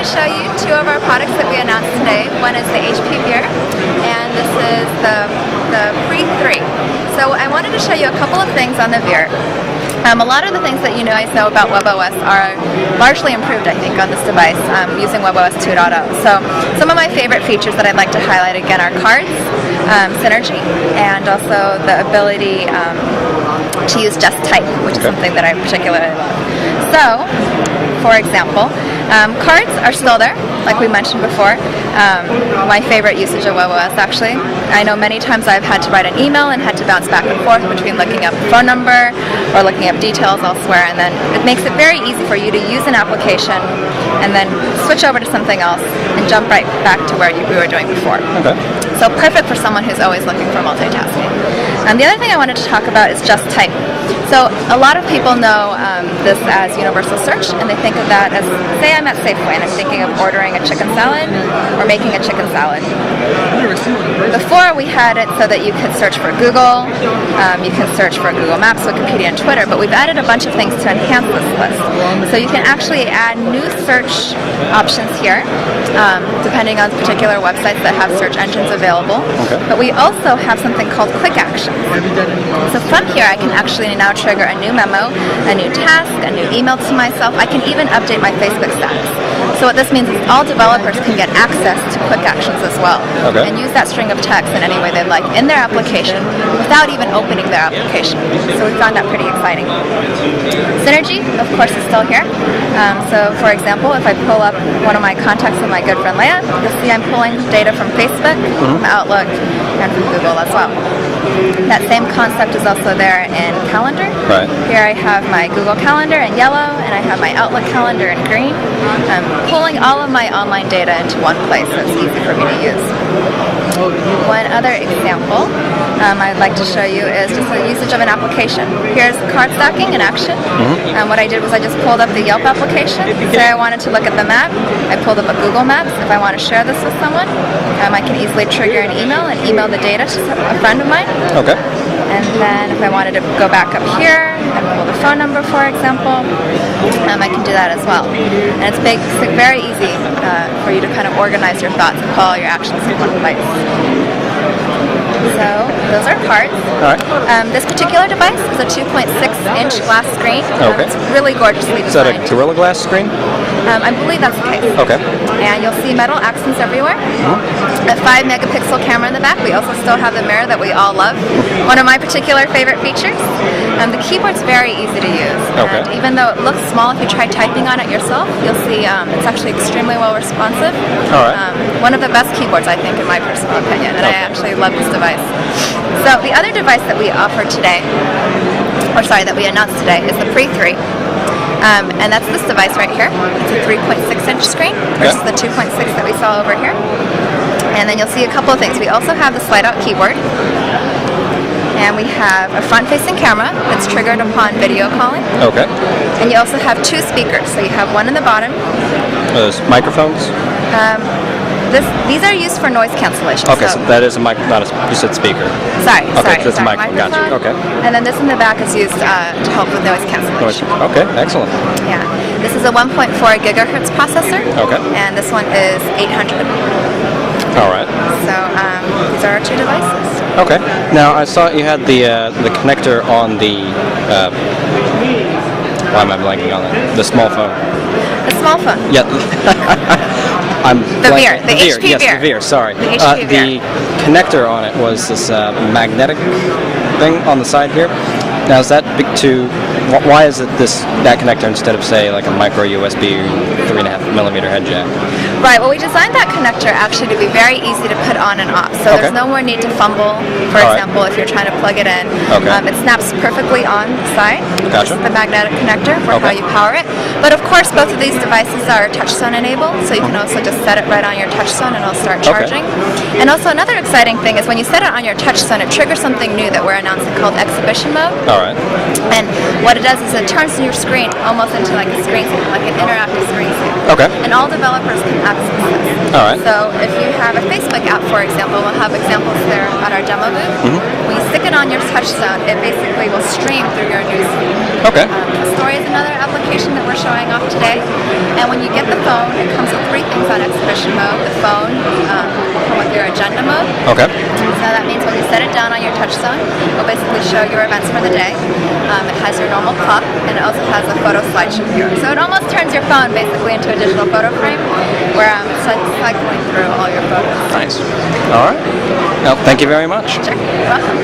to show you two of our products that we announced today. One is the HP Veer, and this is the Pre 3. So I wanted to show you a couple of things on the Veer. A lot of the things that you guys know about WebOS are largely improved, I think, on this device using WebOS 2.0. So some of my favorite features that I'd like to highlight again are cards, synergy, and also the ability to use just type, which is something that I particularly love. So, for example, cards are still there, like we mentioned before. My favorite usage of WebOS, actually. I know many times I've had to write an email and had to bounce back and forth between looking up a phone number or looking up details elsewhere, and then it makes it very easy for you to use an application and then switch over to something else and jump right back to where you were doing before. Okay. So perfect for someone who's always looking for multitasking. The other thing I wanted to talk about is just type. So a lot of people know this as universal search, and they think of that as, say I'm at Safeway and I'm thinking of ordering a chicken salad or making a chicken salad. Before we had it so that you could search for Google, you can search for Google Maps, Wikipedia, and Twitter, but we've added a bunch of things to enhance this list. So you can actually add new search options here, depending on particular websites that have search engines available. Okay. But we also have something called quick actions. So from here I can actually now trigger a new memo, a new task, a new email to myself. I can even update my Facebook status. So what this means is all developers can get access to quick actions as well, and use that string of text in any way they'd like in their application without even opening their application. So we found that pretty exciting. Synergy, of course, is still here. So for example, if I pull up one of my contacts with my good friend Leia, you'll see I'm pulling data from Facebook, from Outlook, and from Google as well. That same concept is also there in Calendar. Right. Here I have my Google Calendar in yellow, and I have my Outlook Calendar in green. I'm pulling all of my online data into one place, so it's easy for me to use. One other example I'd like to show you is just the usage of an application. Here's card stacking in action. What I did was I just pulled up the Yelp application. Say I wanted to look at the map, I pulled up a Google Maps. If I want to share this with someone, I can easily trigger an email and email the data to a friend of mine. Okay. And then if I wanted to go back up here and pull the phone number, for example, I can do that as well. And it's very easy for you to kind of organize your thoughts and follow your actions in one place. So those are cards. All right. This particular device is a 2.6-inch glass screen. Okay. It's really gorgeously designed. Is that a Gorilla Glass screen? I believe that's the case. Okay. And you'll see metal accents everywhere. A 5-megapixel camera in the back. We also still have the mirror that we all love. One of my particular favorite features. The keyboard's very easy to use. Okay. And even though it looks small, if you try typing on it yourself, you'll see it's actually extremely well responsive. All right. One of the best keyboards, I think, in my personal opinion. And I actually love this device. So the other device that we offered today, that we announced today, is the Pre 3. And that's this device right here. It's a 3.6-inch screen versus the 2.6 that we saw over here. And then you'll see a couple of things. We also have the slide-out keyboard. And we have a front-facing camera that's triggered upon video calling. Okay. And you also have two speakers. So you have one in the bottom. Those microphones? These are used for noise cancellation. Okay, so that is a mic, not a, you said speaker. Sorry, that's a microphone. Gotcha. Okay. And then this in the back is used to help with noise cancellation. Okay, excellent. Yeah. This is a 1.4 gigahertz processor. Okay. And this one is 800. All right. So these are our two devices. Okay. Now I saw you had the connector on the. Why am I blanking on it? The small phone. The small phone. Yeah. The Veer, the HP Yes, Veer. the Veer. Sorry. The HP Veer. The connector on it was this magnetic thing on the side here. Now is that big to? Why is it that connector instead of say like a micro USB 3.5mm head jack? Right. Well, we designed that connector actually to be very easy to put on and off. So there's no more need to fumble. For example, if you're trying to plug it in, it snaps perfectly on the side. Gotcha. This is the magnetic connector for how you power it. But of course, both of these devices are touchstone enabled, so you can also just set it right on your touchstone and it'll start charging. And also another exciting thing is when you set it on your touchstone, it triggers something new that we're announcing called exhibition mode. All right. And what it does is it turns your screen almost into like a screen saver, like an interactive screen saver. Okay. And all developers can access this. All right. So if you have a Facebook app, for example, we'll have examples there at our demo booth. When you stick it on your touchstone, it basically will stream through your newsfeed. Okay. Story is another application that we're showing off today. And when you get the phone, it comes with 3 mission mode. The phone will come with your agenda mode. Okay. So that means when you set it down on your touch zone, it will basically show your events for the day. It has your normal clock, and it also has a photo slideshow viewer. So it almost turns your phone basically into a digital photo frame where it's cycling through all your photos. Nice. All right. Well, thank you very much. Sure. You're welcome.